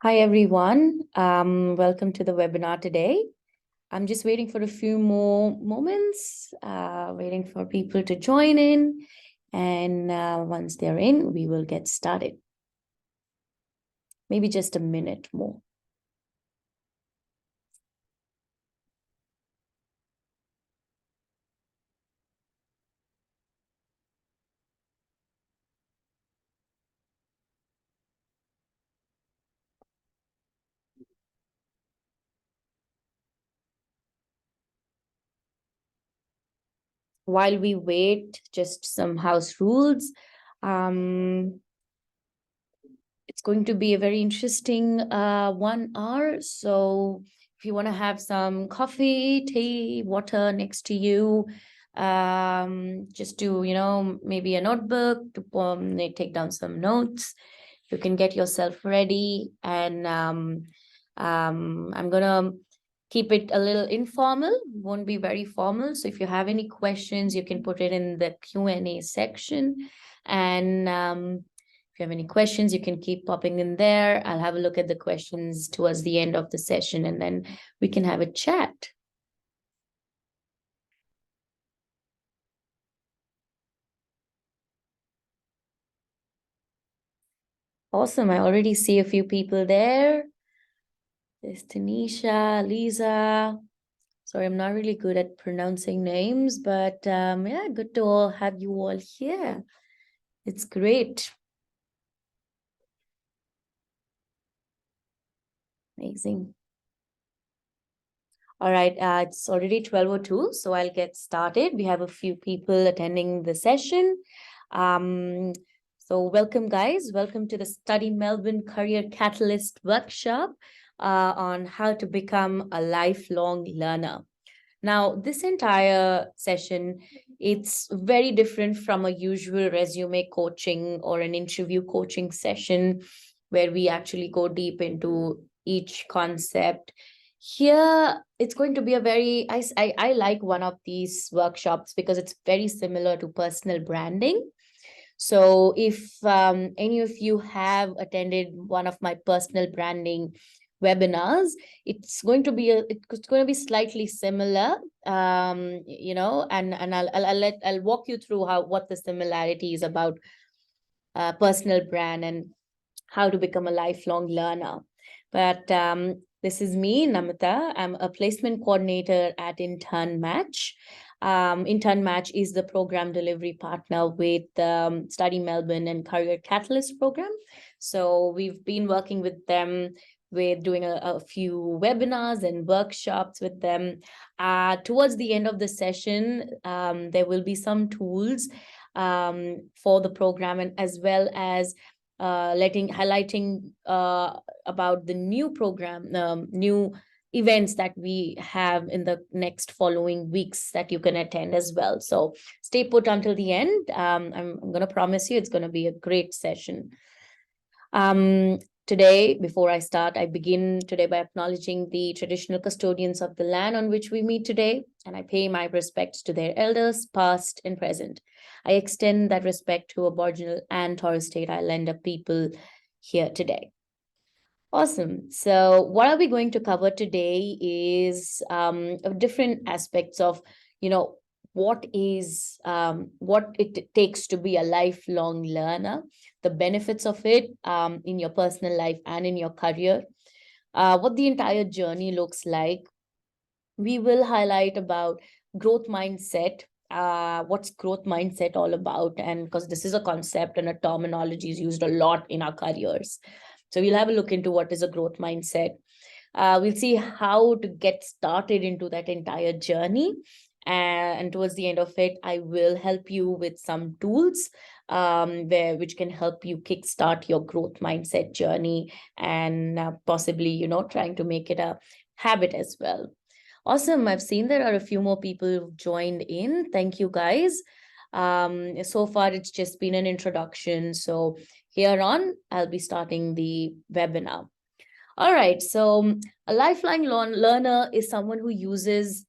Hi, everyone. Welcome to the webinar today. I'm just waiting for a few more moments, waiting for people to join in. And once they're in, we will get started. Maybe just a minute more. While we wait, just some house rules. It's going to be a very interesting 1 hour. So if you want to have some coffee, tea, water next to you, just do, maybe a notebook to take down some notes. You can get yourself ready. And I'm going to keep it a little informal, won't be very formal. So if you have any questions, you can put it in the Q&A section. And if you have any questions, you can keep popping in there. I'll have a look at the questions towards the end of the session, and then we can have a chat. Awesome. I already see a few people there. There's Tanisha, Lisa. Sorry, I'm not really good at pronouncing names, but yeah, good to all have you all here. It's great. Amazing. All right, it's already 12:02, so I'll get started. We have a few people attending the session. So welcome, guys. Welcome to the Study Melbourne Career Catalyst workshop on how to become a lifelong learner. Now, this entire session, it's very different from a usual resume coaching or an interview coaching session where we actually go deep into each concept. Here, it's going to be a very, I like one of these workshops because it's very similar to personal branding. So if any of you have attended one of my personal branding webinars, it's going to be slightly similar, and I'll walk you through what the similarity is about personal brand and how to become a lifelong learner. But this is me, Namita. I'm a placement coordinator at Intern Match. Intern Match is the program delivery partner with Study Melbourne and Career Catalyst program. So we've been working with them with doing a few webinars and workshops with them. Towards the end of the session, there will be some tools for the program, and as well as highlighting about the new program, new events that we have in the next following weeks that you can attend as well. So stay put until the end. I'm going to promise you it's going to be a great session. Today, before I start, I begin today by acknowledging the traditional custodians of the land on which we meet today, and I pay my respects to their elders, past and present. I extend that respect to Aboriginal and Torres Strait Islander people here today. Awesome. So what are we going to cover today is different aspects of, what it takes to be a lifelong learner, the benefits of it in your personal life and in your career, what the entire journey looks like. We will highlight about growth mindset. What's growth mindset all about? And because this is a concept and a terminology is used a lot in our careers. So we'll have a look into what is a growth mindset. We'll see how to get started into that entire journey. And towards the end of it, I will help you with some tools which can help you kickstart your growth mindset journey and possibly, trying to make it a habit as well. Awesome. I've seen there are a few more people who've joined in. Thank you, guys. So far, it's just been an introduction. So here on, I'll be starting the webinar. All right. So a lifelong learner is someone who uses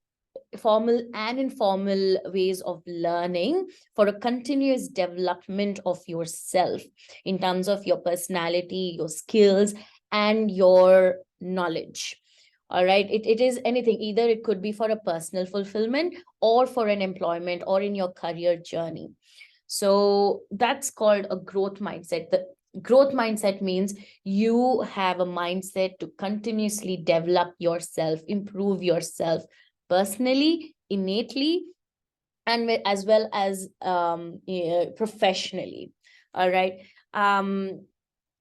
formal and informal ways of learning for a continuous development of yourself in terms of your personality, your skills, and your knowledge. All right. It is anything. Either it could be for a personal fulfillment or for an employment or in your career journey. So that's called a growth mindset. The growth mindset means you have a mindset to continuously develop yourself, improve yourself personally, innately, and as well as professionally. All right.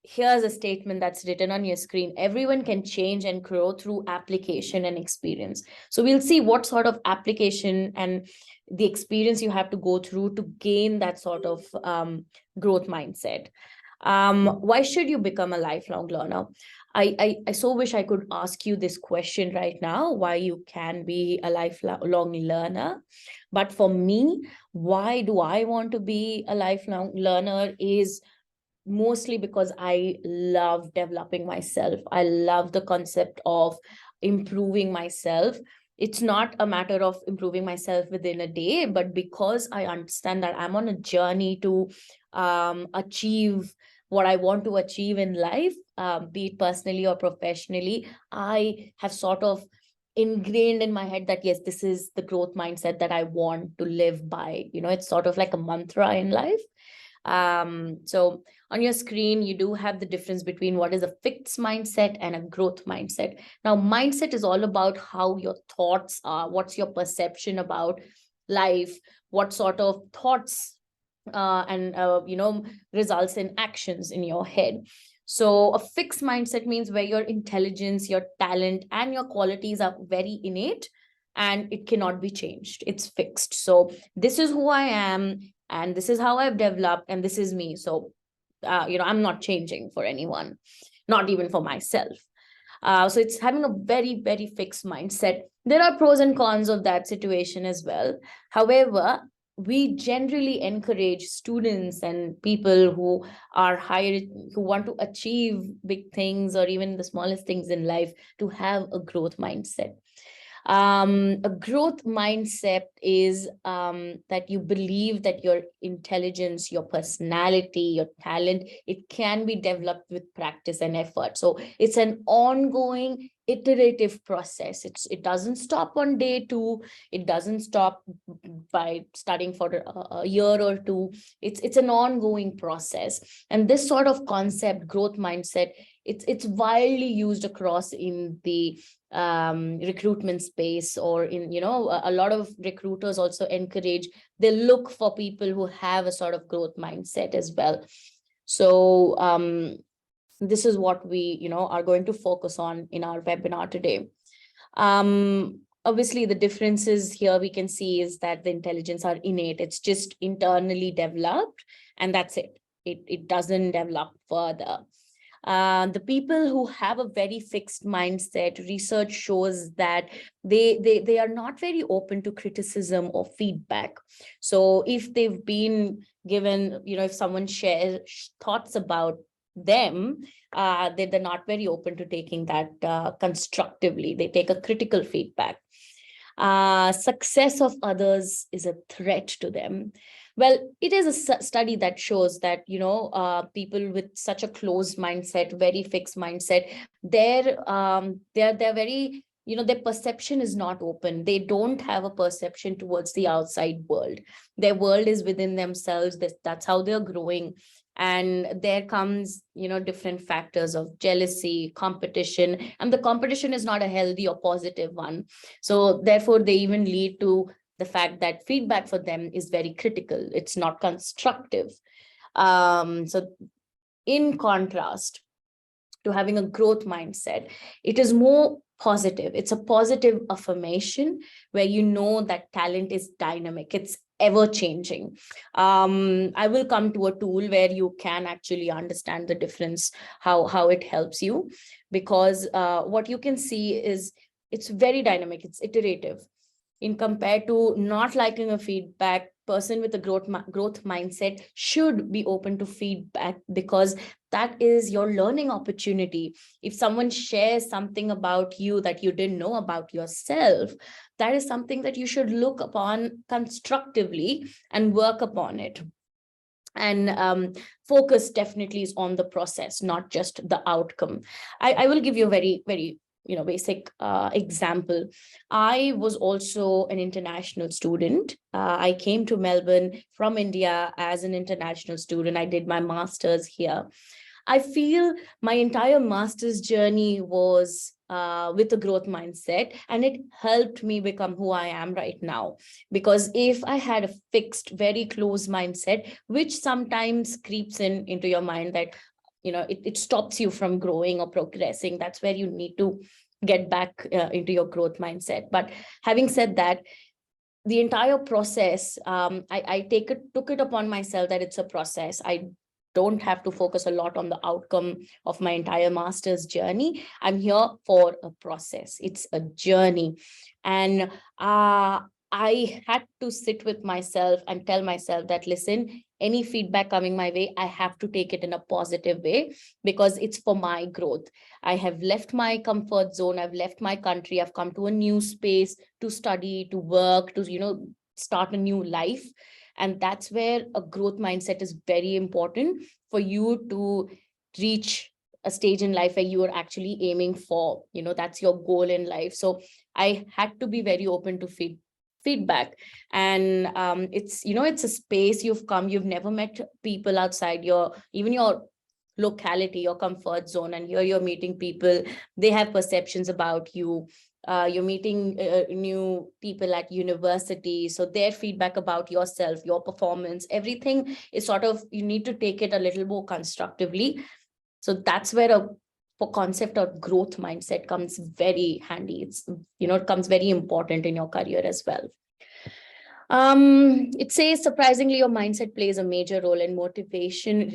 Here's a statement that's written on your screen. Everyone can change and grow through application and experience. So we'll see what sort of application and the experience you have to go through to gain that sort of growth mindset. Why should you become a lifelong learner? I so wish I could ask you this question right now, why you can be a lifelong learner. But for me, why do I want to be a lifelong learner is mostly because I love developing myself. I love the concept of improving myself. It's not a matter of improving myself within a day, but because I understand that I'm on a journey to achieve what I want to achieve in life, be it personally or professionally, I have sort of ingrained in my head that yes, this is the growth mindset that I want to live by. It's sort of like a mantra in life. So on your screen, you do have the difference between what is a fixed mindset and a growth mindset. Now, mindset is all about how your thoughts are, what's your perception about life, what sort of thoughts and results in actions in your head. So a fixed mindset means where your intelligence, your talent, and your qualities are very innate and it cannot be changed. It's fixed. So this is who I am, and this is how I've developed, and this is me. So, I'm not changing for anyone, not even for myself. So it's having a very, very fixed mindset. There are pros and cons of that situation as well. However, we generally encourage students and people who are higher, who want to achieve big things or even the smallest things in life, to have a growth mindset. A growth mindset is that you believe that your intelligence, your personality, your talent, it can be developed with practice and effort. So it's an ongoing iterative process. It doesn't stop on day 2. It doesn't stop by studying for a year or 2. It's an ongoing process. And this sort of concept, growth mindset, it's widely used across in the recruitment space, or in a lot of recruiters also encourage, they look for people who have a sort of growth mindset as well. So this is what we are going to focus on in our webinar today. Obviously the differences here we can see is that the intelligence are innate. It's just internally developed, and that's it. It doesn't develop further. The people who have a very fixed mindset, research shows that they are not very open to criticism or feedback. So if they've been given, if someone shares thoughts about them, they're not very open to taking that constructively. They take a critical feedback. Success of others is a threat to them. Well, it is a study that shows that, people with such a closed mindset, very fixed mindset, they're very, their perception is not open. They don't have a perception towards the outside world. Their world is within themselves. That's how they're growing. And there comes, different factors of jealousy, competition, and the competition is not a healthy or positive one. So therefore, they even lead to the fact that feedback for them is very critical. It's not constructive. So in contrast to having a growth mindset, it is more positive. It's a positive affirmation where you know that talent is dynamic. It's ever changing. I will come to a tool where you can actually understand the difference, how it helps you, because what you can see is it's very dynamic. It's iterative. In compared to not liking a feedback, person with a growth mindset should be open to feedback, because that is your learning opportunity. If someone shares something about you that you didn't know about yourself, that is something that you should look upon constructively and work upon it. And focus definitely is on the process, not just the outcome. I will give you a very basic example. I was also an international student. I came to Melbourne from India as an international student. I did my master's here. I feel my entire master's journey was with a growth mindset, and it helped me become who I am right now. Because if I had a fixed, very close mindset, which sometimes creeps into your mind that, it stops you from growing or progressing, that's where you need to get back into your growth mindset. But having said that, the entire process, I took it upon myself that it's a process. I don't have to focus a lot on the outcome of my entire master's journey. I'm here for a process. It's a journey. And I had to sit with myself and tell myself that, listen, any feedback coming my way, I have to take it in a positive way, because it's for my growth. I have left my comfort zone. I've left my country. I've come to a new space to study, to work, to, start a new life. And that's where a growth mindset is very important for you to reach a stage in life where you are actually aiming for, that's your goal in life. So I had to be very open to feedback. And it's a space you've never met people outside even your locality, your comfort zone, and here you're meeting people. They have perceptions about you. You're meeting new people at university, so their feedback about yourself, your performance, everything is sort of, you need to take it a little more constructively. So that's where a concept of growth mindset comes very handy. It comes very important in your career as well. It says, surprisingly, your mindset plays a major role in motivation,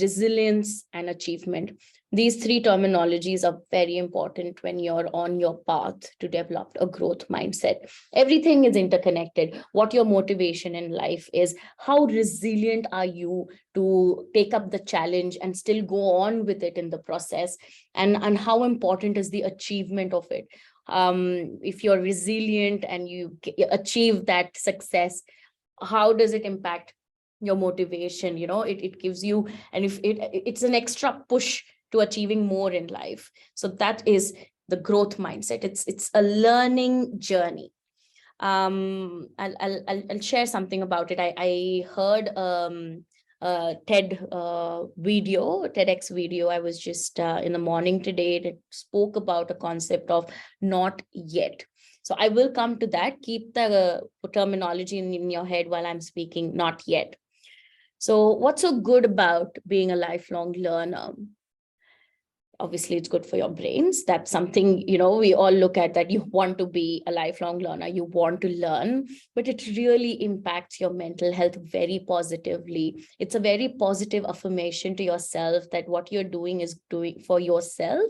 resilience, and achievement. These three terminologies are very important when you're on your path to develop a growth mindset. Everything is interconnected. What your motivation in life is, how resilient are you to take up the challenge and still go on with it in the process, and how important is the achievement of it. If you're resilient and you achieve that success, how does it impact your motivation? It gives you, and if it's an extra push to achieving more in life. So that is the growth mindset. It's a learning journey. I'll share something about it. I heard TEDx video. I was just in the morning today, that spoke about a concept of not yet. So I will come to that. Keep the terminology in your head while I'm speaking, not yet. So what's so good about being a lifelong learner? Obviously, it's good for your brains. That's something, we all look at, that you want to be a lifelong learner, you want to learn, but it really impacts your mental health very positively. It's a very positive affirmation to yourself that what you're doing is doing for yourself,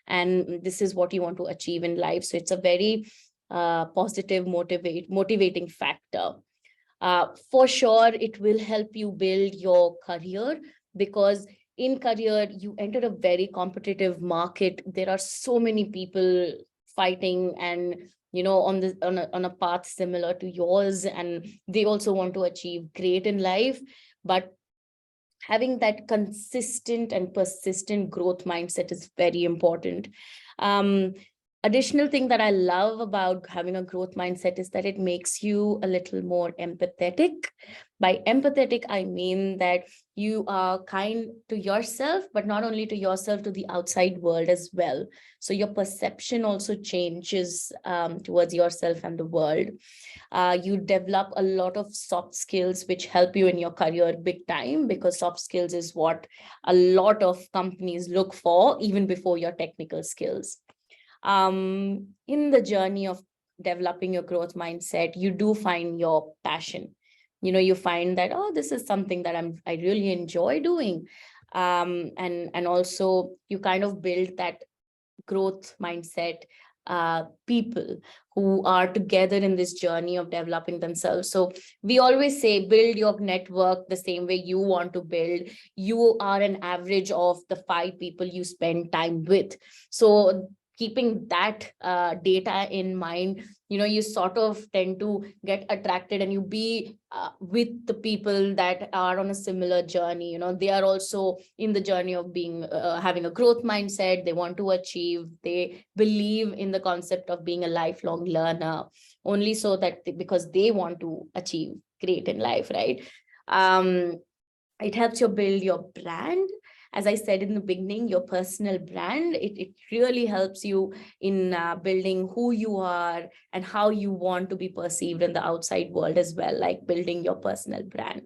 and this is what you want to achieve in life. So it's a very positive, motivating factor. For sure, it will help you build your career, because in career, you enter a very competitive market. There are so many people fighting and, on a path similar to yours, and they also want to achieve great in life. But having that consistent and persistent growth mindset is very important. Additional thing that I love about having a growth mindset is that it makes you a little more empathetic. By empathetic, I mean that you are kind to yourself, but not only to yourself, to the outside world as well. So your perception also changes towards yourself and the world. You develop a lot of soft skills, which help you in your career big time, because soft skills is what a lot of companies look for, even before your technical skills. In the journey of developing your growth mindset, you do find your passion. You find that, oh, this is something that I really enjoy doing. And also you kind of build that growth mindset people who are together in this journey of developing themselves. So we always say, build your network the same way you want to build. You are an average of the 5 people you spend time with. So keeping that data in mind, you sort of tend to get attracted and you be with the people that are on a similar journey. They are also in the journey of being having a growth mindset. They want to achieve, they believe in the concept of being a lifelong learner, only so that because they want to achieve great in life, right? It helps you build your brand. As I said in the beginning, your personal brand, it really helps you in building who you are and how you want to be perceived in the outside world as well, like building your personal brand.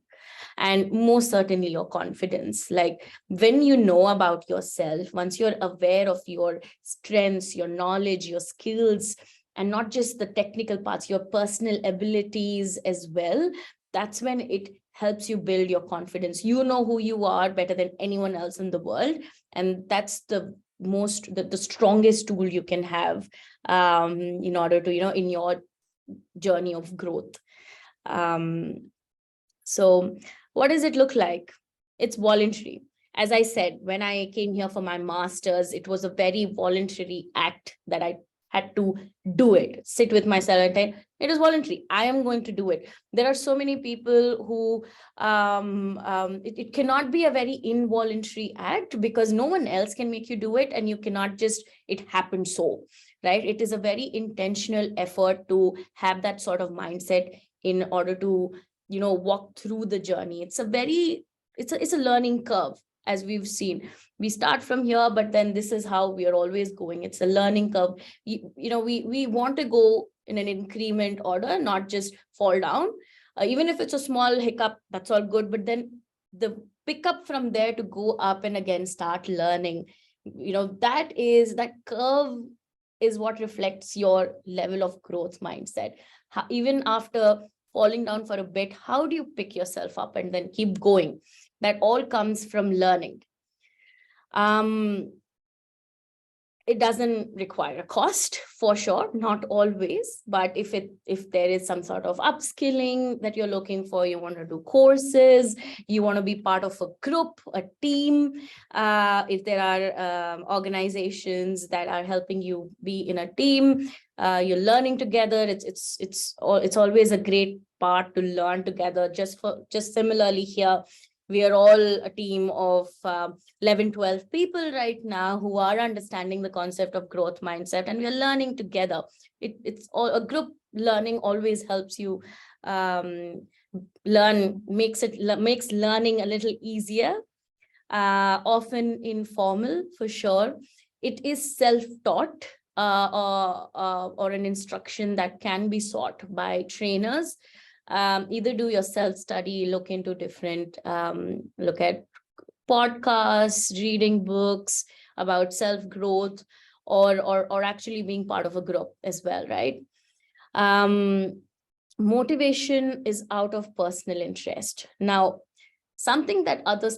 And most certainly your confidence. Like when you know about yourself, once you're aware of your strengths, your knowledge, your skills, and not just the technical parts, your personal abilities as well, that's when it helps you build your confidence. You know who you are better than anyone else in the world. And that's the strongest tool you can have in order to, in your journey of growth. So what does it look like? It's voluntary. As I said, when I came here for my master's, it was a very voluntary act that I had to do it, sit with myself and say, it is voluntary. I am going to do it. There are so many people who it cannot be a very involuntary act because no one else can make you do it. And you cannot just, it happened so, right? It is a very intentional effort to have that sort of mindset in order to, walk through the journey. It's a learning curve. As we've seen, we start from here, but then this is how we are always going. It's a learning curve. We want to go in an increment order, not just fall down. Even if it's a small hiccup, that's all good. But then the pick up from there to go up and again start learning, that curve is what reflects your level of growth mindset. Even after falling down for a bit, how do you pick yourself up and then keep going? That all comes from learning. It doesn't require a cost, for sure, not always. But if there is some sort of upskilling that you're looking for, you want to do courses, you want to be part of a group, a team, if there are organizations that are helping you be in a team, you're learning together. It's always a great part to learn together. Just similarly here, we are all a team of 11, 12 people right now who are understanding the concept of growth mindset, and we are learning together. It's all a group learning always helps you learn, makes learning a little easier, often informal for sure. It is self-taught or an instruction that can be sought by trainers. Either do your self-study, look into different, look at podcasts, reading books about self-growth, or actually being part of a group as well, right? Motivation is out of personal interest. Now, something that other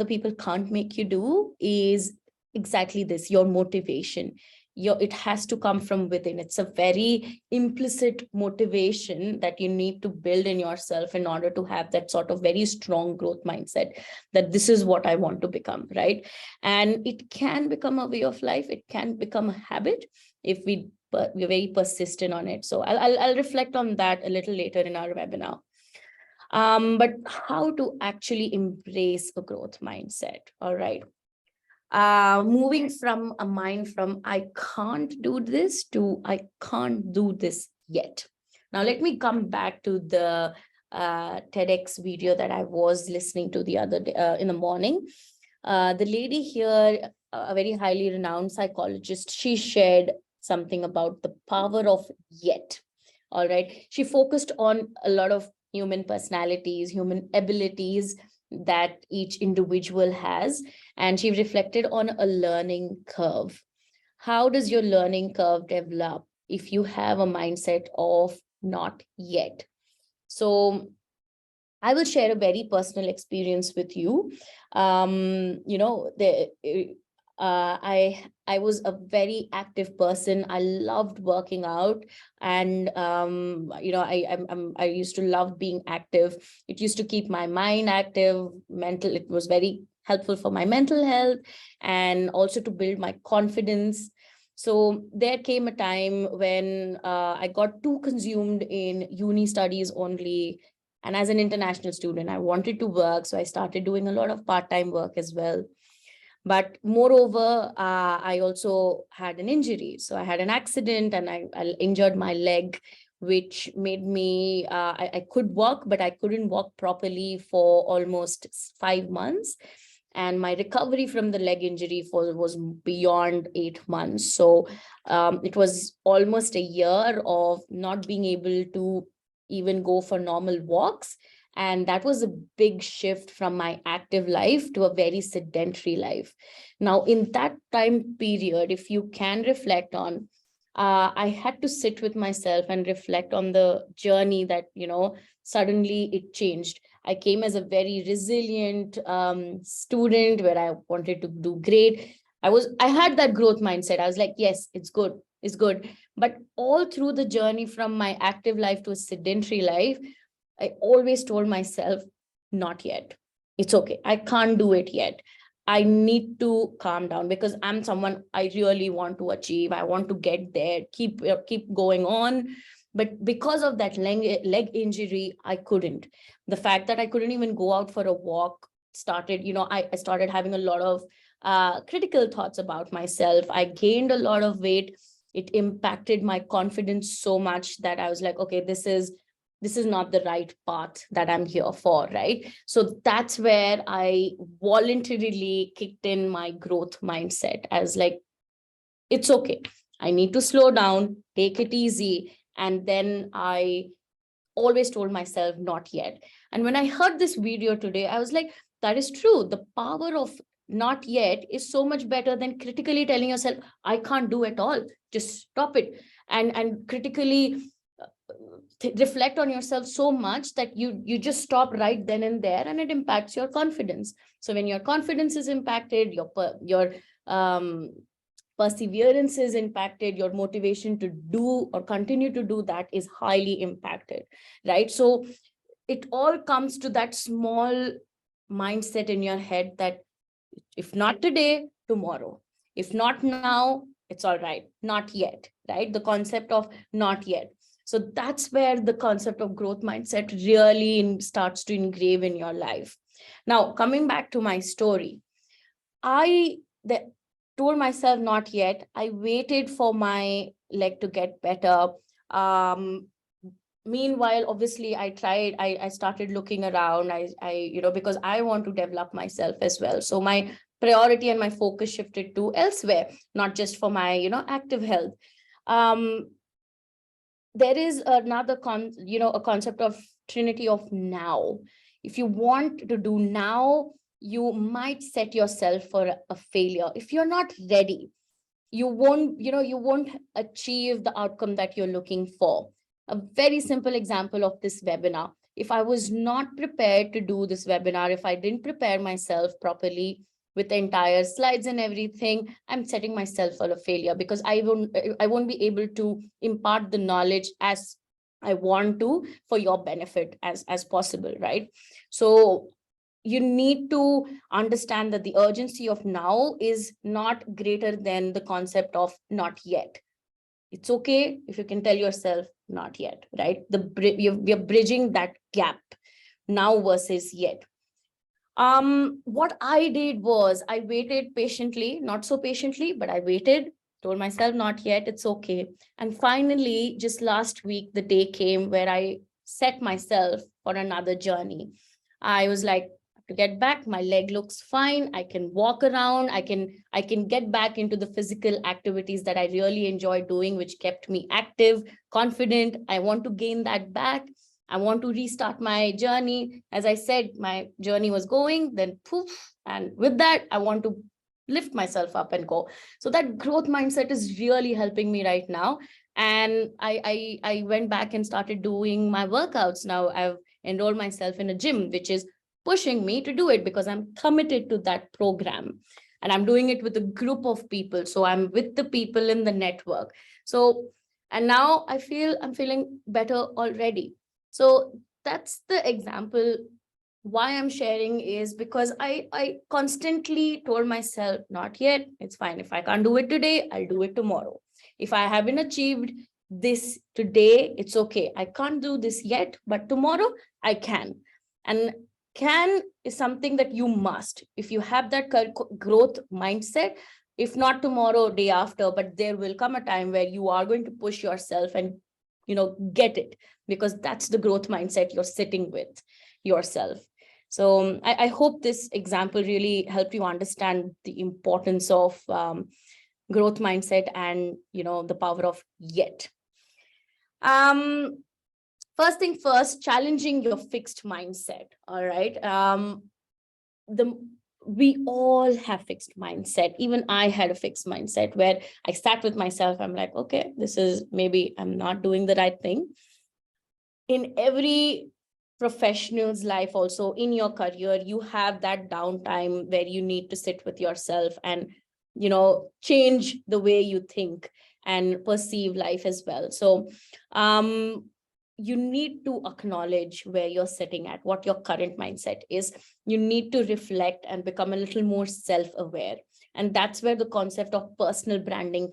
people can't make you do is exactly this, your motivation. It has to come from within. It's a very implicit motivation that you need to build in yourself in order to have that sort of very strong growth mindset that this is what I want to become, right? And it can become a way of life. It can become a habit if we're very persistent on it. So I'll reflect on that a little later in our webinar. But how to actually embrace a growth mindset? All right. Moving from a mind from I can't do this to I can't do this yet. Now, let me come back to the TEDx video that I was listening to the other day in the morning. The lady here, a very highly renowned psychologist, she shared something about the power of yet. All right. She focused on a lot of human personalities, human abilities that each individual has. And she reflected on a learning curve. How does your learning curve develop if you have a mindset of not yet? So I will share a very personal experience with you. I was a very active person. I loved working out, and I used to love being active. It used to keep my mind active, it was very helpful for my mental health and also to build my confidence. So there came a time when I got too consumed in uni studies only. And as an international student, I wanted to work. So I started doing a lot of part-time work as well. But moreover, I also had an injury. So I had an accident and I injured my leg, which made me, I could walk, but I couldn't walk properly for almost 5 months. And my recovery from the leg injury was beyond 8 months. So it was almost a year of not being able to even go for normal walks. And that was a big shift from my active life to a very sedentary life. Now, in that time period, if you can reflect on, I had to sit with myself and reflect on the journey that, suddenly it changed. I came as a very resilient student where I wanted to do great. I had that growth mindset. I was like, yes, it's good. It's good. But all through the journey from my active life to a sedentary life, I always told myself, not yet. It's okay. I can't do it yet. I need to calm down because I'm someone I really want to achieve. I want to get there, keep going on. But because of that leg injury, I couldn't. The fact that I couldn't even go out for a walk started, I started having a lot of critical thoughts about myself. I gained a lot of weight. It impacted my confidence so much that I was like, okay, this is not the right path that I'm here for, right? So that's where I voluntarily kicked in my growth mindset as like, it's okay. I need to slow down, take it easy. And then I always told myself, not yet. And when I heard this video today, I was like, that is true. The power of not yet is so much better than critically telling yourself, I can't do it all. Just stop it. And critically reflect on yourself so much that you just stop right then and there, and it impacts your confidence. So when your confidence is impacted, your perseverance is impacted, your motivation to do or continue to do that is highly impacted, right? So it all comes to that small mindset in your head that if not today, tomorrow. If not now, it's all right. Not yet, right? The concept of not yet. So that's where the concept of growth mindset really starts to engrave in your life. Now, coming back to my story, I told myself not yet. I waited for my leg to get better. Meanwhile, obviously, I started looking around. Because I want to develop myself as well. So my priority and my focus shifted to elsewhere, not just for my, active health. There is another a concept of trinity of now. If you want to do now, you might set yourself for a failure. If you're not ready, you won't achieve the outcome that you're looking for. A very simple example of this webinar. If I was not prepared to do this webinar, if I didn't prepare myself properly with the entire slides and everything, I'm setting myself for a failure because I won't be able to impart the knowledge as I want to for your benefit as possible, right? So you need to understand that the urgency of now is not greater than the concept of not yet. It's okay if you can tell yourself not yet, right? We're bridging that gap, now versus yet. What I did was I waited patiently, not so patiently, but I waited, told myself not yet, it's okay. And finally, just last week, the day came where I set myself for another journey. I was like, to get back, my leg looks fine. I can walk around. I can get back into the physical activities that I really enjoy doing, which kept me active, confident. I want to gain that back. I want to restart my journey. As I said, my journey was going, then poof. And with that, I want to lift myself up and go. So that growth mindset is really helping me right now. And I went back and started doing my workouts. Now I've enrolled myself in a gym, which is pushing me to do it because I'm committed to that program. And I'm doing it with a group of people. So I'm with the people in the network. So, and now I'm feeling better already. So that's the example why I'm sharing is because I constantly told myself, not yet, it's fine. If I can't do it today, I'll do it tomorrow. If I haven't achieved this today, it's okay. I can't do this yet, but tomorrow I can. And can is something that you must. If you have that growth mindset, if not tomorrow, day after, but there will come a time where you are going to push yourself and, get it, because that's the growth mindset you're sitting with yourself. So I hope this example really helped you understand the importance of growth mindset and, the power of yet. First thing first, challenging your fixed mindset. All right. We all have fixed mindset. Even I had a fixed mindset where I sat with myself. I'm like, okay, this is maybe I'm not doing the right thing. In every professional's life, also in your career, you have that downtime where you need to sit with yourself and, change the way you think and perceive life as well. So you need to acknowledge where you're sitting at, what your current mindset is. You need to reflect and become a little more self-aware. And that's where the concept of personal branding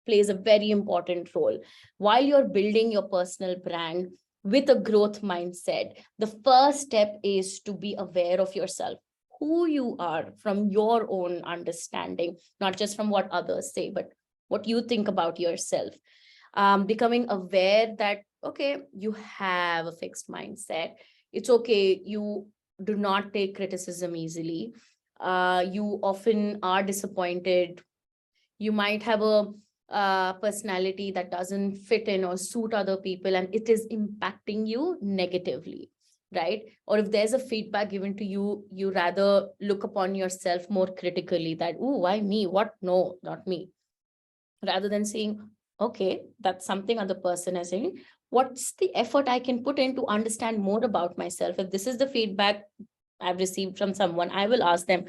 plays a very important role. While you're building your personal brand with a growth mindset, the first step is to be aware of yourself, who you are from your own understanding, not just from what others say, but what you think about yourself. Becoming aware that, okay, you have a fixed mindset. It's okay. You do not take criticism easily. You often are disappointed. You might have a personality that doesn't fit in or suit other people, and it is impacting you negatively, right? Or if there's a feedback given to you, you rather look upon yourself more critically, that, oh, why me? What? No, not me. Rather than saying, okay, that's something other person is saying. What's the effort I can put in to understand more about myself? If this is the feedback I've received from someone, I will ask them,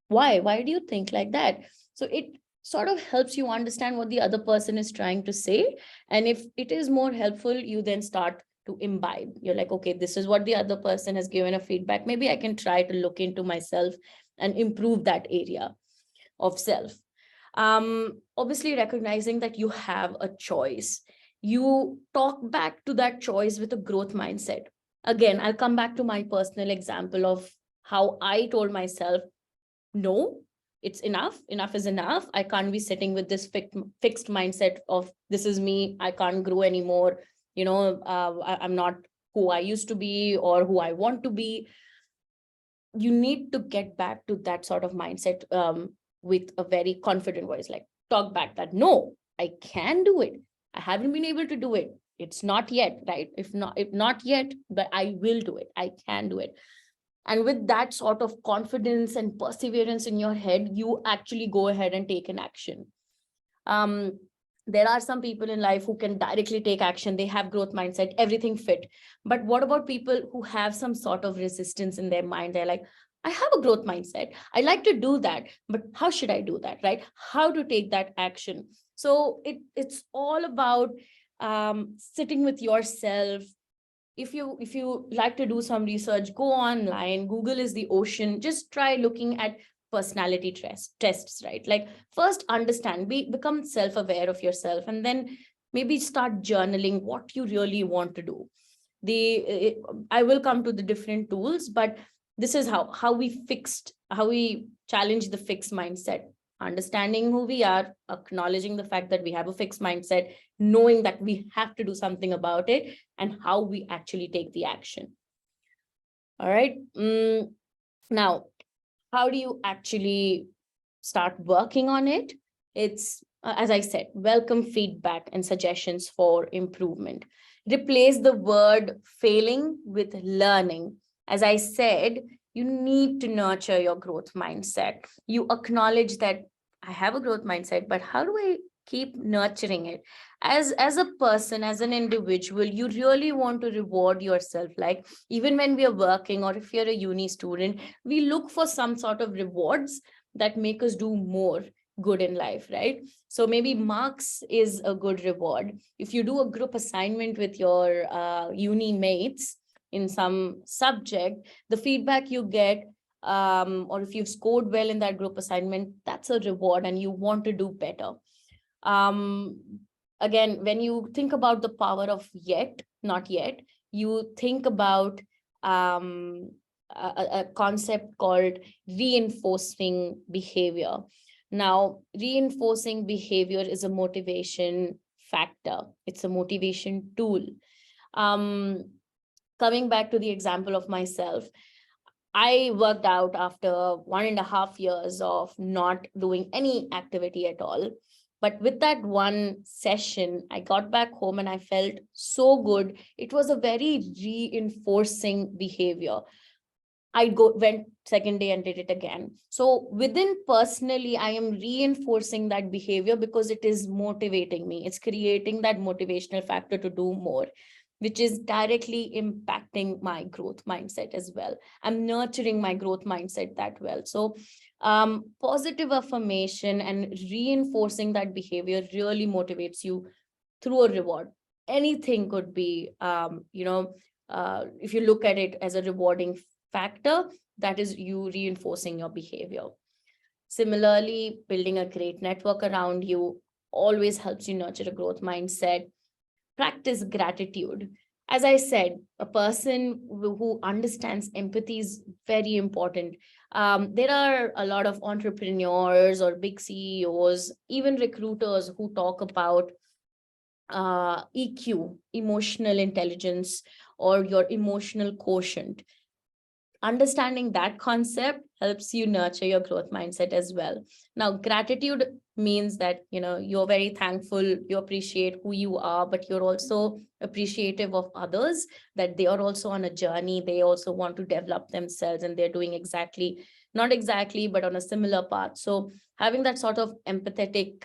why do you think like that? So it sort of helps you understand what the other person is trying to say. And if it is more helpful, you then start to imbibe. You're like, okay, this is what the other person has given a feedback. Maybe I can try to look into myself and improve that area of self. Obviously recognizing that you have a choice. You talk back to that choice with a growth mindset. Again, I'll come back to my personal example of how I told myself, no, it's enough. Enough is enough. I can't be sitting with this fixed mindset of this is me. I can't grow anymore. I'm not who I used to be or who I want to be. You need to get back to that sort of mindset with a very confident voice, like talk back that, no, I can do it. I haven't been able to do it. It's not yet, right? If not yet, but I will do it. I can do it. And with that sort of confidence and perseverance in your head, you actually go ahead and take an action. There are some people in life who can directly take action. They have growth mindset, everything fit. But what about people who have some sort of resistance in their mind? They're like, I have a growth mindset. I like to do that, but how should I do that, right? How to take that action? So it's all about sitting with yourself. If you like to do some research, go online. Google is the ocean. Just try looking at personality tests, right? Like, first understand, become self-aware of yourself, and then maybe start journaling what you really want to do. I will come to the different tools, but this is how we challenge the fixed mindset. Understanding who we are, acknowledging the fact that we have a fixed mindset, knowing that we have to do something about it, and how we actually take the action. All right. Now, how do you actually start working on it? It's, as I said, welcome feedback and suggestions for improvement. Replace the word failing with learning. As I said, you need to nurture your growth mindset. You acknowledge that I have a growth mindset, but how do I keep nurturing it? As a person, as an individual, you really want to reward yourself. Like, even when we are working, or if you're a uni student, we look for some sort of rewards that make us do more good in life, right? So maybe marks is a good reward. If you do a group assignment with your uni mates, in some subject, the feedback you get, or if you've scored well in that group assignment, that's a reward and you want to do better. Again, when you think about the power of yet, not yet, you think about a concept called reinforcing behavior. Now, reinforcing behavior is a motivation factor. It's a motivation tool. Coming back to the example of myself, I worked out after 1.5 years of not doing any activity at all. But with that one session, I got back home and I felt so good. It was a very reinforcing behavior. I went second day and did it again. So within personally, I am reinforcing that behavior because it is motivating me. It's creating that motivational factor to do more, which is directly impacting my growth mindset as well. I'm nurturing my growth mindset that well. So positive affirmation and reinforcing that behavior really motivates you through a reward. Anything could be, if you look at it as a rewarding factor, that is you reinforcing your behavior. Similarly, building a great network around you always helps you nurture a growth mindset. Practice gratitude. As I said, a person who understands empathy is very important. There are a lot of entrepreneurs or big CEOs, even recruiters, who talk about EQ, emotional intelligence, or your emotional quotient. Understanding that concept helps you nurture your growth mindset as well. Now, gratitude means that, you're very thankful, you appreciate who you are, but you're also appreciative of others, that they are also on a journey. They also want to develop themselves and they're doing not exactly, but on a similar path. So having that sort of empathetic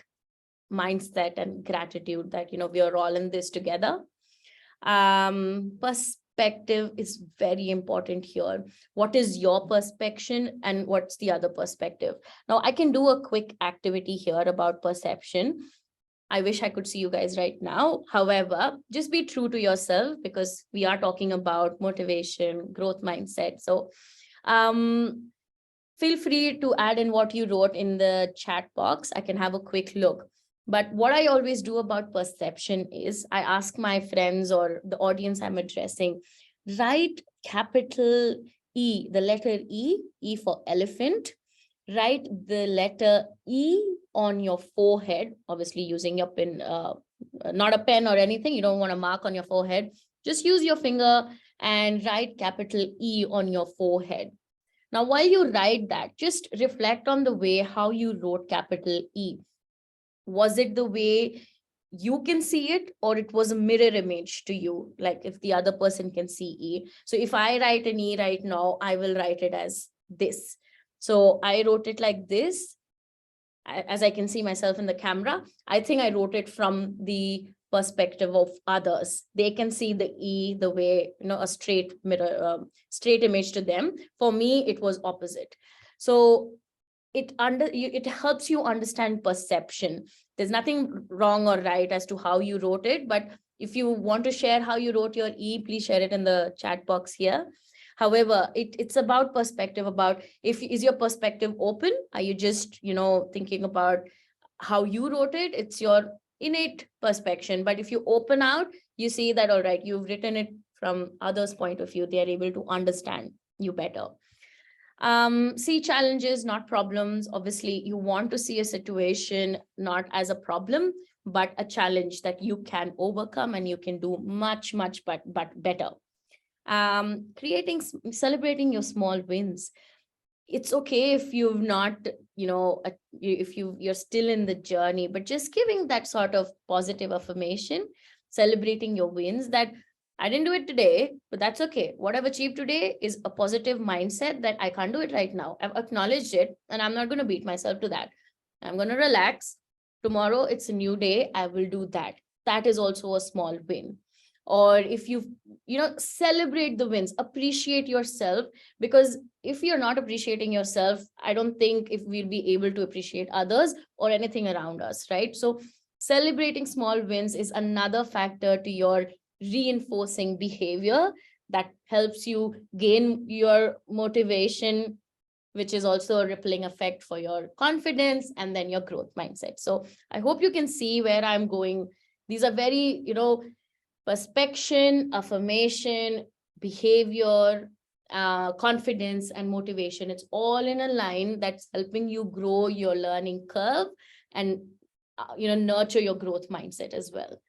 mindset and gratitude that, we are all in this together. Perspective is very important here. What is your perception and what's the other perspective? Now, I can do a quick activity here about perception. I wish I could see you guys right now. However, just be true to yourself because we are talking about motivation, growth mindset. So feel free to add in what you wrote in the chat box. I can have a quick look. But what I always do about perception is I ask my friends or the audience I'm addressing, write capital E, the letter E for elephant. Write the letter E on your forehead, obviously using your pen, not a pen or anything. You don't want to mark on your forehead. Just use your finger and write capital E on your forehead. Now, while you write that, just reflect on the way how you wrote capital E. Was it the way you can see it, or it was a mirror image to you, like if the other person can see E? So if I write an E right now, I will write it as this. So I wrote it like this. As I can see myself in the camera, I think I wrote it from the perspective of others. They can see the E the way, a straight mirror, straight image to them. For me, it was opposite. So it helps you understand perception. There's nothing wrong or right as to how you wrote it, but if you want to share how you wrote your E, please share it in the chat box here. However, it's about perspective, about is your perspective open? Are you just, thinking about how you wrote it? It's your innate perception. But if you open out, you see that, all right, you've written it from others' point of view. They are able to understand you better. See challenges, not problems. Obviously, you want to see a situation not as a problem, but a challenge that you can overcome and you can do much, but better. Celebrating your small wins. It's okay if you've not, if you're still in the journey, but just giving that sort of positive affirmation, celebrating your wins, that I didn't do it today, but that's okay. What I've achieved today is a positive mindset that I can't do it right now. I've acknowledged it and I'm not going to beat myself to that. I'm going to relax. Tomorrow, it's a new day. I will do that. That is also a small win. Or if you celebrate the wins, appreciate yourself, because if you're not appreciating yourself, I don't think if we'll be able to appreciate others or anything around us, right? So celebrating small wins is another factor to your reinforcing behavior that helps you gain your motivation, which is also a rippling effect for your confidence and then your growth mindset. So I hope you can see where I'm going. These are very, perspection, affirmation, behavior, confidence, and motivation. It's all in a line that's helping you grow your learning curve and, nurture your growth mindset as well.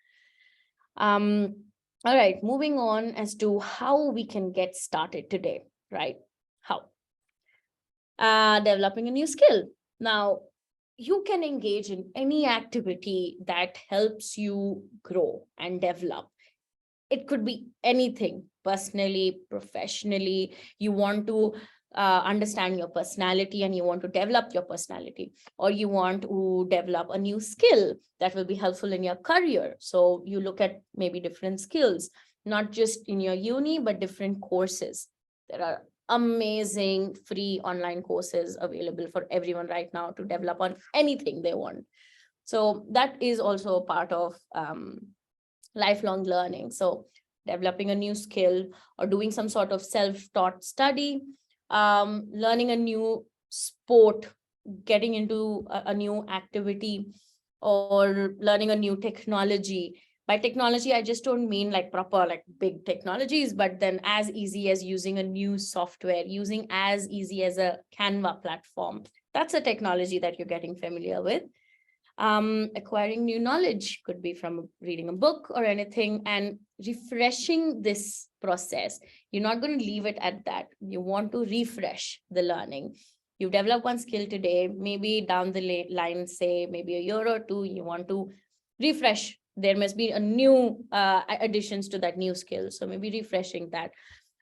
All right, moving on as to how we can get started today, right? How? Developing a new skill. Now, you can engage in any activity that helps you grow and develop. It could be anything, personally, professionally. You want to understand your personality and you want to develop your personality, or you want to develop a new skill that will be helpful in your career. So you look at maybe different skills, not just in your uni, but different courses. There are amazing free online courses available for everyone right now to develop on anything they want. So that is also a part of lifelong learning. So developing a new skill or doing some sort of self-taught study, learning a new sport, getting into a new activity, or learning a new technology. By technology, I just don't mean like proper, like big technologies, but then as easy as using a new software, using as easy as a Canva platform. That's a technology that you're getting familiar with. Acquiring new knowledge could be from reading a book or anything, and refreshing this process. You're not going to leave it at that. You want to refresh the learning. You develop one skill today, maybe down the line, say maybe a year or two, you want to refresh. There must be a new additions to that new skill. So maybe refreshing that.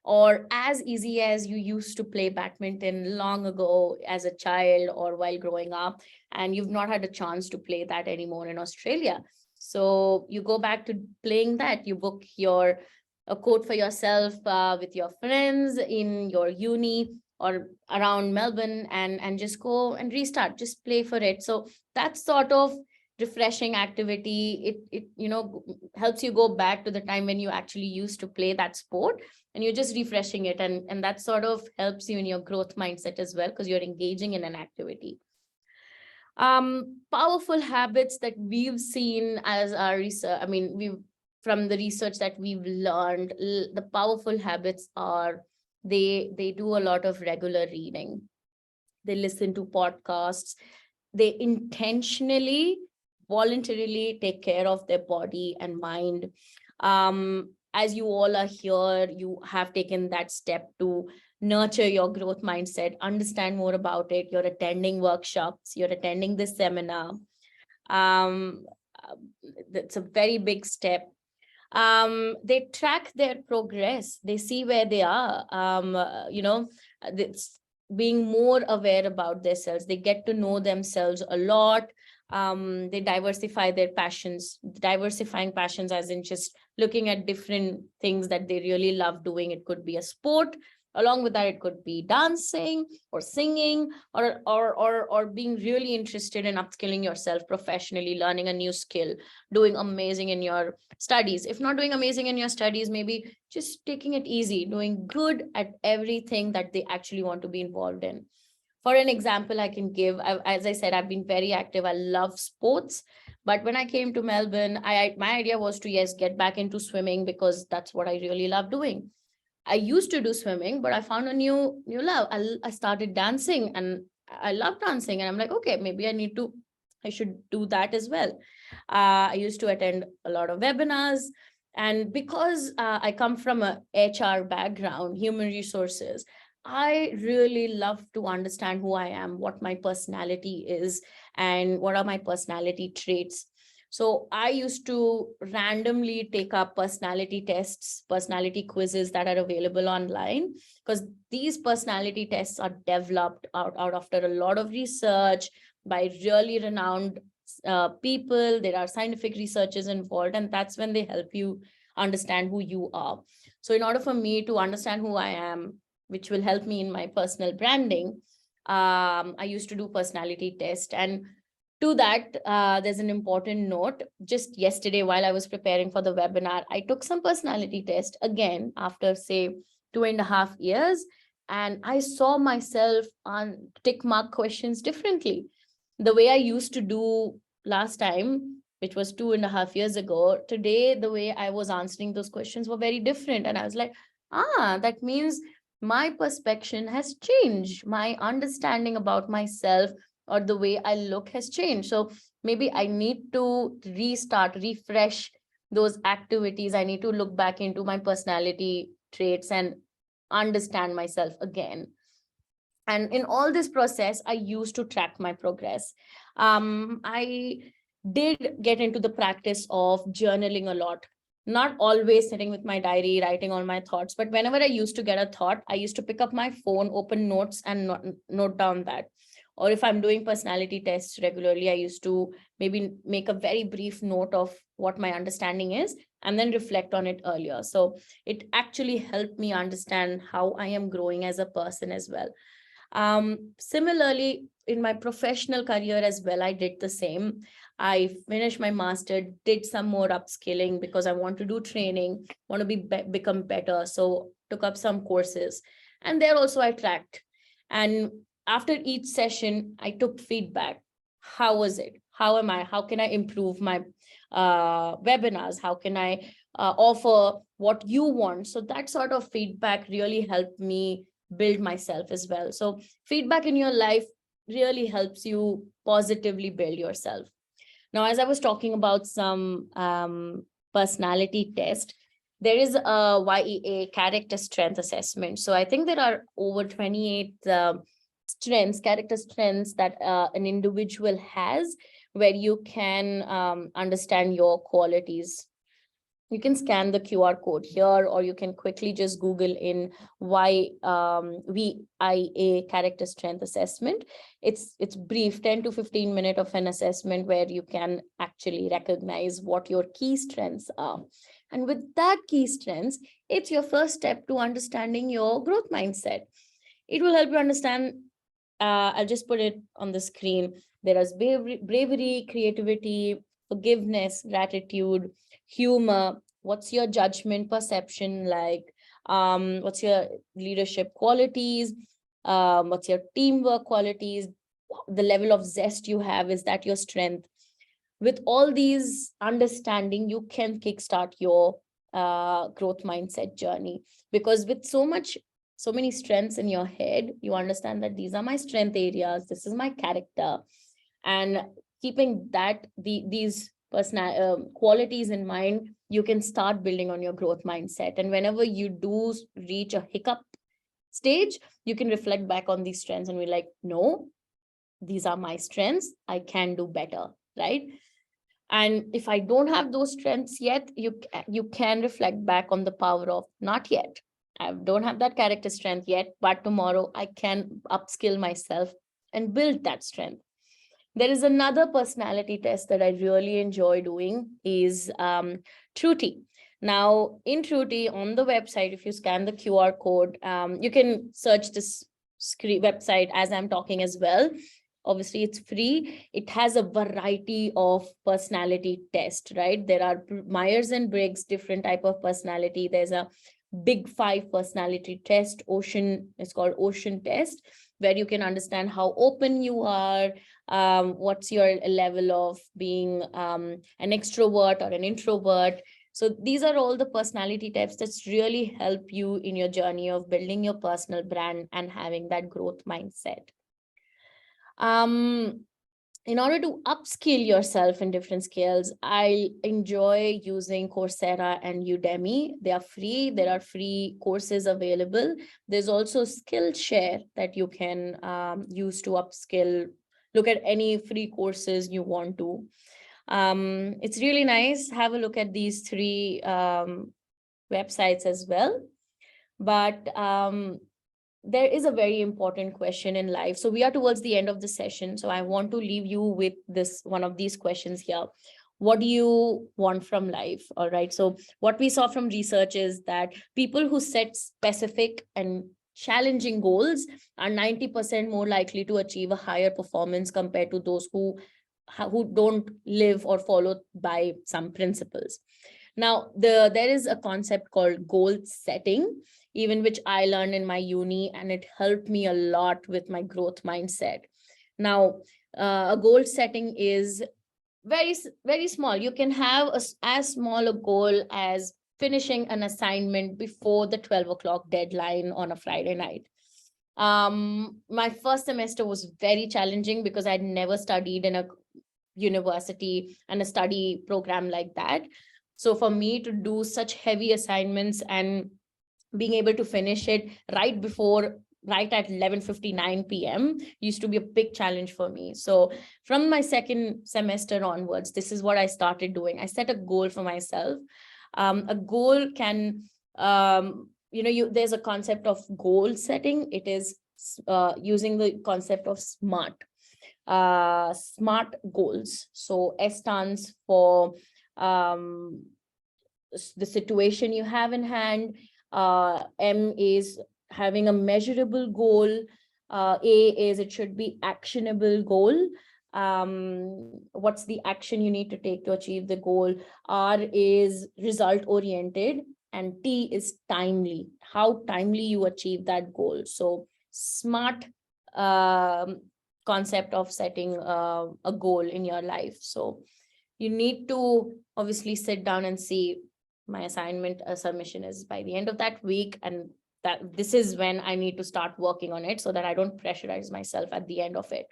Or as easy as you used to play badminton long ago as a child or while growing up, and you've not had a chance to play that anymore in Australia. So you go back to playing that, you book a court for yourself with your friends in your uni or around Melbourne, and just go and restart, just play for it. So that sort of refreshing activity, it helps you go back to the time when you actually used to play that sport, and you're just refreshing it, and that sort of helps you in your growth mindset as well, because you're engaging in an activity. Powerful habits that we've seen as our research, from the research that we've learned, the powerful habits are they do a lot of regular reading, they listen to podcasts, they intentionally, voluntarily take care of their body and mind. As you all are here, you have taken that step to nurture your growth mindset, understand more about it. You're attending workshops, you're attending this seminar. That's a very big step. They track their progress, they see where they are. It's being more aware about themselves, they get to know themselves a lot. They diversify their passions, diversifying passions as in just looking at different things that they really love doing. It could be a sport. Along with that, it could be dancing or singing, or being really interested in upskilling yourself professionally, learning a new skill, doing amazing in your studies. If not doing amazing in your studies, maybe just taking it easy, doing good at everything that they actually want to be involved in. For an example, I can give, as I said, I've been very active. I love sports. But when I came to Melbourne, my idea was to, yes, get back into swimming, because that's what I really love doing. I used to do swimming, but I found a new love. I started dancing, and I love dancing. And I'm like, okay, maybe I should do that as well. I used to attend a lot of webinars. And because I come from a HR background, human resources, I really love to understand who I am, what my personality is, and what are my personality traits. So I used to randomly take up personality tests, personality quizzes that are available online, because these personality tests are developed out after a lot of research by really renowned people. There are scientific researchers involved, and that's when they help you understand who you are. So in order for me to understand who I am, which will help me in my personal branding, I used to do personality test. And To that, there's an important note. Just yesterday, while I was preparing for the webinar, I took some personality test again after, say, 2.5 years, and I saw myself on tick mark questions differently. The way I used to do last time, which was 2.5 years ago, today, the way I was answering those questions were very different. And I was like, that means my perception has changed. My understanding about myself or the way I look has changed. So maybe I need to refresh those activities. I need to look back into my personality traits and understand myself again. And in all this process, I used to track my progress. I did get into the practice of journaling a lot, not always sitting with my diary, writing all my thoughts, but whenever I used to get a thought, I used to pick up my phone, open notes, and note down that. Or if I'm doing personality tests regularly, I used to maybe make a very brief note of what my understanding is and then reflect on it earlier. So it actually helped me understand how I am growing as a person as well. Similarly, in my professional career as well, I did the same. I finished my master, did some more upskilling because I want to do training, want to become better. So took up some courses, and there also I tracked. And after each session, I took feedback. How was it? How am I? How can I improve my webinars? How can I offer what you want? So that sort of feedback really helped me build myself as well. So feedback in your life really helps you positively build yourself. Now, as I was talking about some personality test, there is a YEA character strength assessment. So I think there are over 28 character strengths that an individual has, where you can understand your qualities. You can scan the QR code here, or you can quickly just Google in VIA character strength assessment. It's brief, 10 to 15 minutes of an assessment where you can actually recognize what your key strengths are. And with that key strengths, it's your first step to understanding your growth mindset. It will help you understand. I'll just put it on the screen. There is bravery, creativity, forgiveness, gratitude, humor. What's your judgment perception like? What's your leadership qualities? What's your teamwork qualities? The level of zest you have, is that your strength? With all these understanding, you can kickstart your growth mindset journey, because with so many strengths in your head, you understand that these are my strength areas, this is my character, and keeping that these personal qualities in mind, you can start building on your growth mindset. And whenever you do reach a hiccup stage, you can reflect back on these strengths and be like, no, these are my strengths, I can do better, right? And if I don't have those strengths yet, you can reflect back on the power of, not yet, I don't have that character strength yet, but tomorrow I can upskill myself and build that strength. There is another personality test that I really enjoy doing, is Truity. Now, in Truity, on the website, if you scan the QR code, you can search this website as I'm talking as well. Obviously, it's free. It has a variety of personality tests, right? There are Myers and Briggs, different type of personality. There's a Big 5 personality test. It's called Ocean test, where you can understand how open you are, what's your level of being an extrovert or an introvert. So these are all the personality types that really help you in your journey of building your personal brand and having that growth mindset. In order to upskill yourself in different skills, I enjoy using Coursera and Udemy. They are free. There are free courses available. There's also Skillshare that you can use to upskill. Look at any free courses you want to. It's really nice. Have a look at these three websites as well. But there is a very important question in life. So we are towards the end of the session. So I want to leave you with one of these questions here. What do you want from life? All right. So what we saw from research is that people who set specific and challenging goals are 90% more likely to achieve a higher performance compared to those who who don't live or follow by some principles. Now, there is a concept called goal setting, even which I learned in my uni, and it helped me a lot with my growth mindset. Now, a goal setting is very small. You can have as small a goal as finishing an assignment before the 12 o'clock deadline on a Friday night. My first semester was very challenging because I'd never studied in a university and a study program like that. So for me to do such heavy assignments and being able to finish it right at 11:59 p.m. used to be a big challenge for me. So from my second semester onwards, this is what I started doing. I set a goal for myself. A goal can, there's a concept of goal setting. It is using the concept of SMART goals. So S stands for the situation you have in hand. M is having a measurable goal. A is it should be actionable goal. What's the action you need to take to achieve the goal? R is result oriented, and T is timely, how timely you achieve that goal. So SMART concept of setting a goal in your life. So you need to obviously sit down and see, my assignment submission is by the end of that week, and that this is when I need to start working on it so that I don't pressurize myself at the end of it.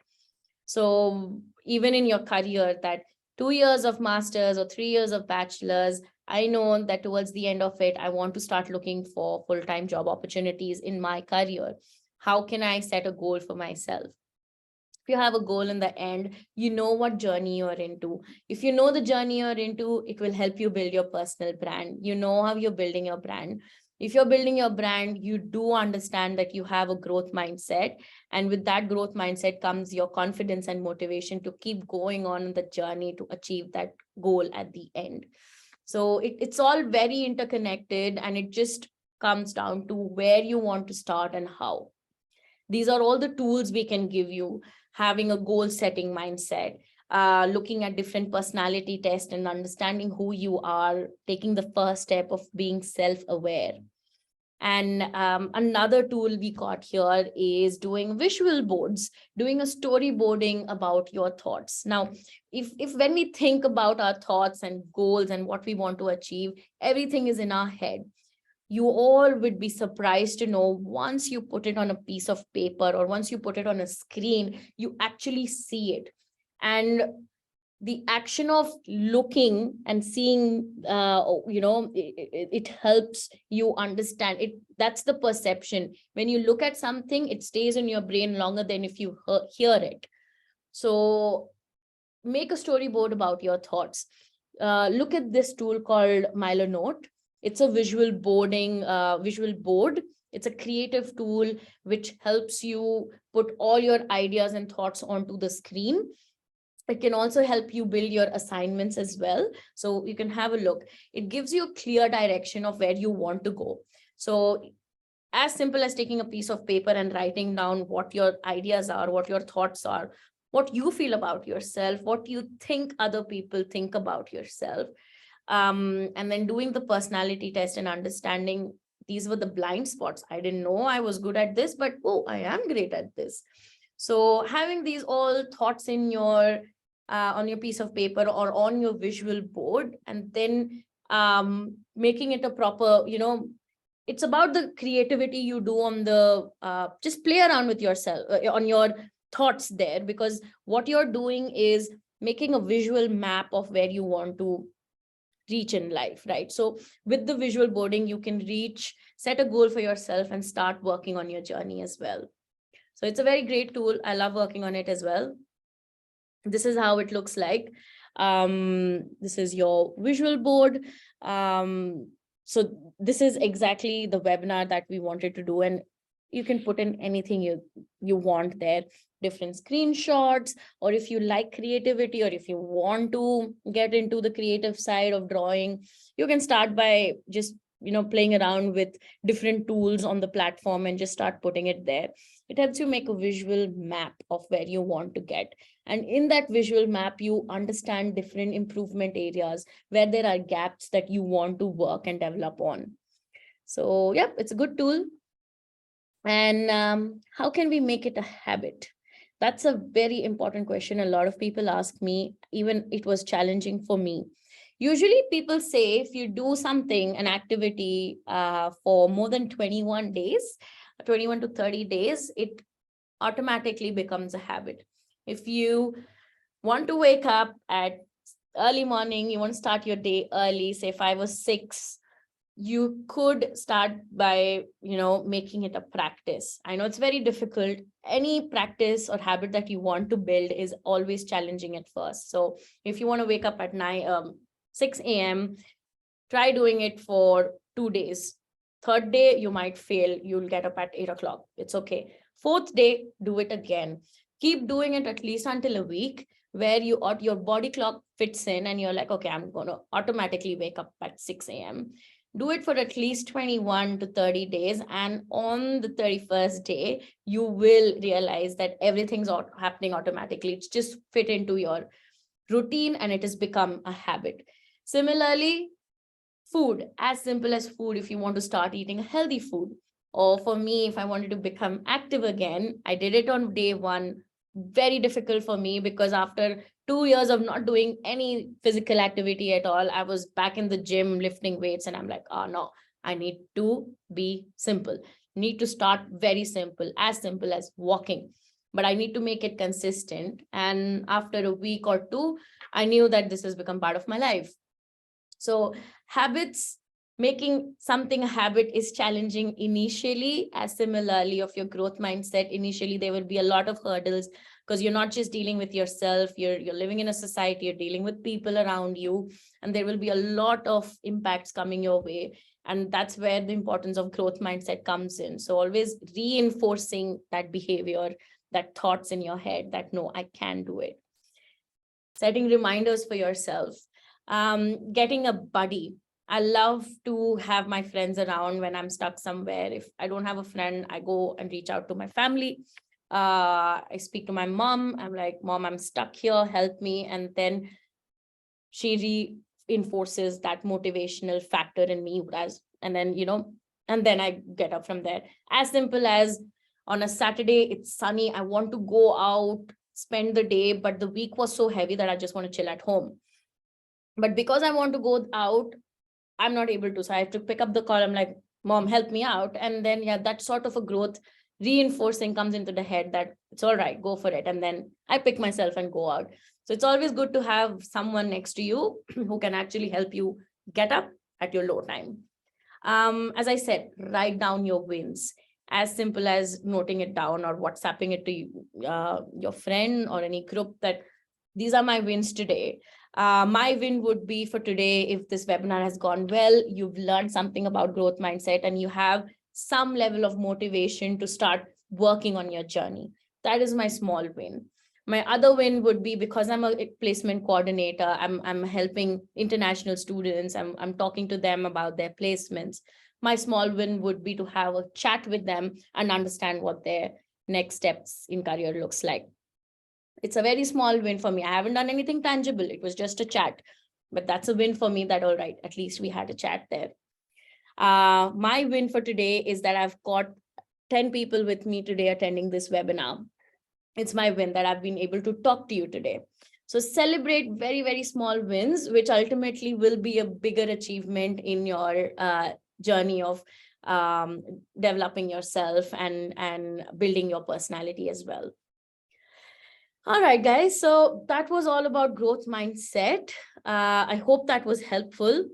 So even in your career, that 2 years of masters or 3 years of bachelor's, I know that towards the end of it, I want to start looking for full-time job opportunities in my career. How can I set a goal for myself? If you have a goal in the end, you know what journey you're into. If you know the journey you're into, it will help you build your personal brand. You know how you're building your brand. If you're building your brand, you do understand that you have a growth mindset. And with that growth mindset comes your confidence and motivation to keep going on the journey to achieve that goal at the end. So it's all very interconnected, and it just comes down to where you want to start and how. These are all the tools we can give you. Having a goal setting mindset, looking at different personality tests and understanding who you are, taking the first step of being self-aware. And another tool we got here is doing visual boards, doing a storyboarding about your thoughts. Now, if when we think about our thoughts and goals and what we want to achieve, everything is in our head. You all would be surprised to know, once you put it on a piece of paper or once you put it on a screen, you actually see it. And the action of looking and seeing, it helps you understand it. That's the perception. When you look at something, it stays in your brain longer than if you hear it. So make a storyboard about your thoughts. Look at this tool called Note. It's a visual board. It's a creative tool which helps you put all your ideas and thoughts onto the screen. It can also help you build your assignments as well. So you can have a look. It gives you a clear direction of where you want to go. So as simple as taking a piece of paper and writing down what your ideas are, what your thoughts are, what you feel about yourself, what you think other people think about yourself. And then doing the personality test and understanding these were the blind spots. I didn't know I was good at this, but oh, I am great at this. So having these all thoughts in your on your piece of paper or on your visual board, and then making it a proper, it's about the creativity you do on the just play around with yourself on your thoughts there, because what you're doing is making a visual map of where you want to reach in life, right? So with the visual boarding, you can set a goal for yourself and start working on your journey as well. So it's a very great tool. I love working on it as well. This is how it looks like. This is your visual board. So this is exactly the webinar that we wanted to do, and you can put in anything you want there, different screenshots, or if you like creativity, or if you want to get into the creative side of drawing, you can start by just playing around with different tools on the platform and just start putting it there. It helps you make a visual map of where you want to get. And in that visual map, you understand different improvement areas where there are gaps that you want to work and develop on. So, yeah, it's a good tool. And how can we make it a habit? That's a very important question. A lot of people ask me, even it was challenging for me. Usually people say if you do something, an activity for more than 21 days, 21 to 30 days, it automatically becomes a habit. If you want to wake up at early morning, you want to start your day early, say 5 or 6, you could start by, making it a practice. I know it's very difficult. Any practice or habit that you want to build is always challenging at first. So if you want to wake up at 6 a.m., try doing it for 2 days. Third day, you might fail. You'll get up at 8 o'clock. It's okay. Fourth day, do it again. Keep doing it at least until a week where your body clock fits in and you're like, okay, I'm going to automatically wake up at 6 a.m. Do it for at least 21 to 30 days. And on the 31st day, you will realize that everything's happening automatically. It's just fit into your routine and it has become a habit. Similarly, food, as simple as food, if you want to start eating healthy food. Or for me, if I wanted to become active again, I did it on day 1. Very difficult for me because after 2 years of not doing any physical activity at all, I was back in the gym lifting weights and I'm like, oh no, I need to be simple. Need to start very simple as walking. But I need to make it consistent. And after a week or 2, I knew that this has become part of my life. So habits, making something a habit is challenging initially, as similarly of your growth mindset. Initially, there will be a lot of hurdles because you're not just dealing with yourself, you're living in a society, you're dealing with people around you, and there will be a lot of impacts coming your way. And that's where the importance of growth mindset comes in. So always reinforcing that behavior, that thoughts in your head that, no, I can do it. Setting reminders for yourself. Getting a buddy. I love to have my friends around when I'm stuck somewhere. If I don't have a friend, I go and reach out to my family. I speak to my mom. I'm like, Mom, I'm stuck here, help me. And then she reinforces that motivational factor in me, and then I get up from there. As simple as on a Saturday, it's sunny, I want to go out, spend the day, but the week was so heavy that I just want to chill at home. But because I want to go out, I'm not able to. So I have to pick up the call. I'm like, Mom, help me out. And then, that sort of a growth reinforcing comes into the head that it's all right, go for it. And then I pick myself and go out. So it's always good to have someone next to you who can actually help you get up at your low time. As I said, write down your wins. As simple as noting it down or WhatsApping it to you, your friend or any group that these are my wins today. My win would be for today, if this webinar has gone well, you've learned something about growth mindset and you have some level of motivation to start working on your journey. That is my small win. My other win would be because I'm a placement coordinator, I'm helping international students, I'm talking to them about their placements. My small win would be to have a chat with them and understand what their next steps in career looks like. It's a very small win for me. I haven't done anything tangible. It was just a chat, but that's a win for me that, all right, at least we had a chat there. My win for today is that I've got 10 people with me today attending this webinar. It's my win that I've been able to talk to you today. So celebrate very, very small wins, which ultimately will be a bigger achievement in your journey of developing yourself and building your personality as well. All right, guys. So that was all about growth mindset. I hope that was helpful.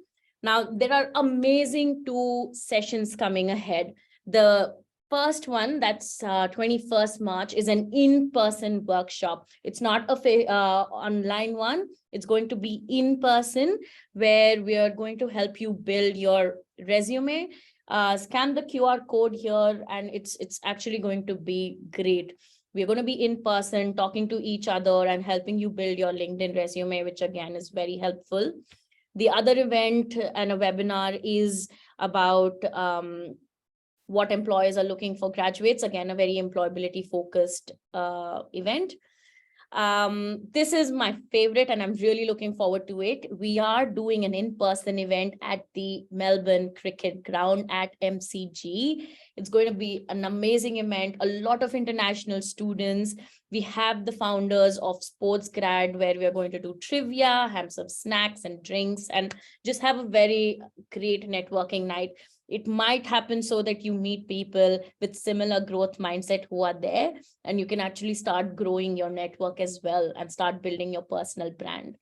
Now, there are amazing 2 sessions coming ahead. The first one, that's 21st March, is an in-person workshop. It's not a online one. It's going to be in person, where we are going to help you build your resume. Scan the QR code here, and it's actually going to be great. We're going to be in person, talking to each other and helping you build your LinkedIn resume, which again is very helpful. The other event and a webinar is about what employers are looking for graduates. Again, a very employability focused event. This is my favorite and I'm really looking forward to it. We are doing an in-person event at the Melbourne Cricket Ground at MCG. It's going to be an amazing event, a lot of international students. We have the founders of Sports Grad, where we are going to do trivia, have some snacks and drinks, and just have a very great networking night. It might happen so that you meet people with similar growth mindset who are there, and you can actually start growing your network as well and start building your personal brand.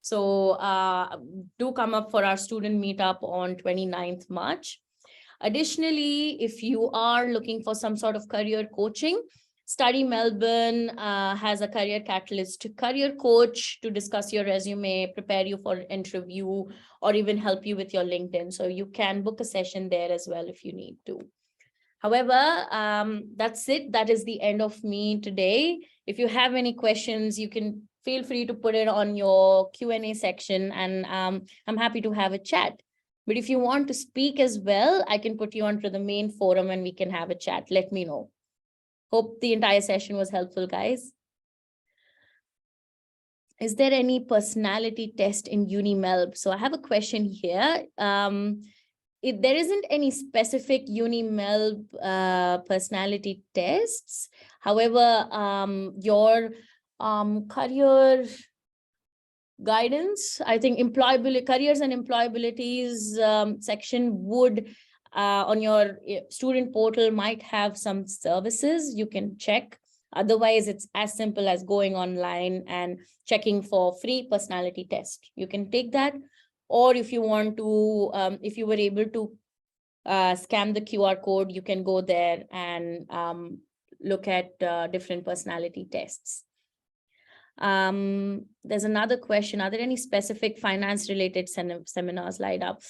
So do come up for our student meetup on 29th March. Additionally, if you are looking for some sort of career coaching, Study Melbourne has a Career Catalyst career coach to discuss your resume, prepare you for an interview, or even help you with your LinkedIn. So you can book a session there as well if you need to. However, that's it. That is the end of me today. If you have any questions, you can feel free to put it on your Q&A section, and I'm happy to have a chat. But if you want to speak as well, I can put you onto the main forum and we can have a chat. Let me know. Hope the entire session was helpful, guys. Is there any personality test in UniMelb? So I have a question here. If there isn't any specific UniMelb personality tests, however, your career guidance, I think employability, careers and employabilities section would on your student portal might have some services you can check. Otherwise, it's as simple as going online and checking for free personality test. You can take that. Or if you want to, if you were able to scan the QR code, you can go there and look at different personality tests. There's another question. Are there any specific finance related seminars lined up?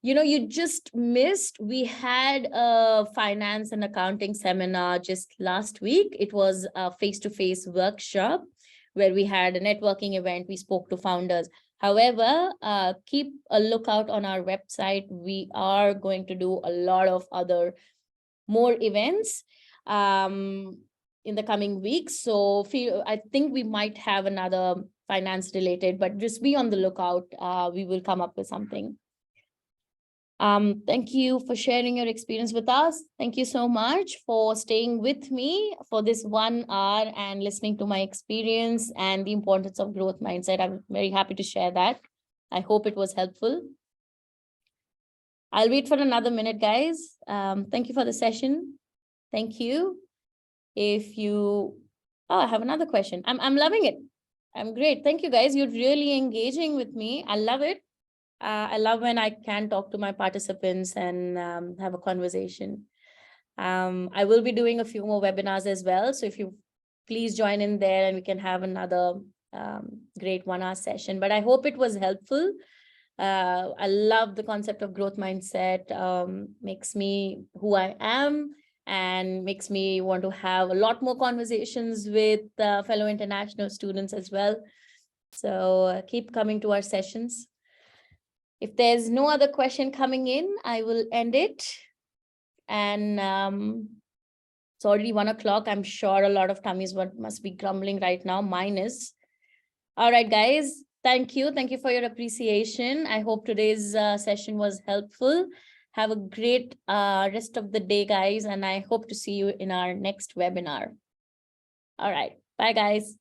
You know, you just missed, we had a finance and accounting seminar just last week. It was a face-to-face workshop where we had a networking event. We spoke to founders. However, keep a lookout on our website. We are going to do a lot of other more events in the coming weeks. So I think we might have another finance related, but just be on the lookout. We will come up with something. Thank you for sharing your experience with us. Thank you so much for staying with me for this 1 hour and listening to my experience and the importance of growth mindset. I'm very happy to share that. I hope it was helpful. I'll wait for another minute, guys. Thank you for the session. Thank you. If you, I have another question. I'm loving it. I'm great. Thank you, guys. You're really engaging with me. I love it. I love when I can talk to my participants and have a conversation. I will be doing a few more webinars as well. So if you please join in there and we can have another great 1 hour session. But I hope it was helpful. I love the concept of growth mindset. Makes me who I am and makes me want to have a lot more conversations with fellow international students as well. So keep coming to our sessions. If there's no other question coming in, I will end it. And it's already 1 o'clock. I'm sure a lot of tummies must be grumbling right now. Mine is. All right, guys. Thank you. Thank you for your appreciation. I hope today's session was helpful. Have a great rest of the day, guys. And I hope to see you in our next webinar. All right. Bye, guys.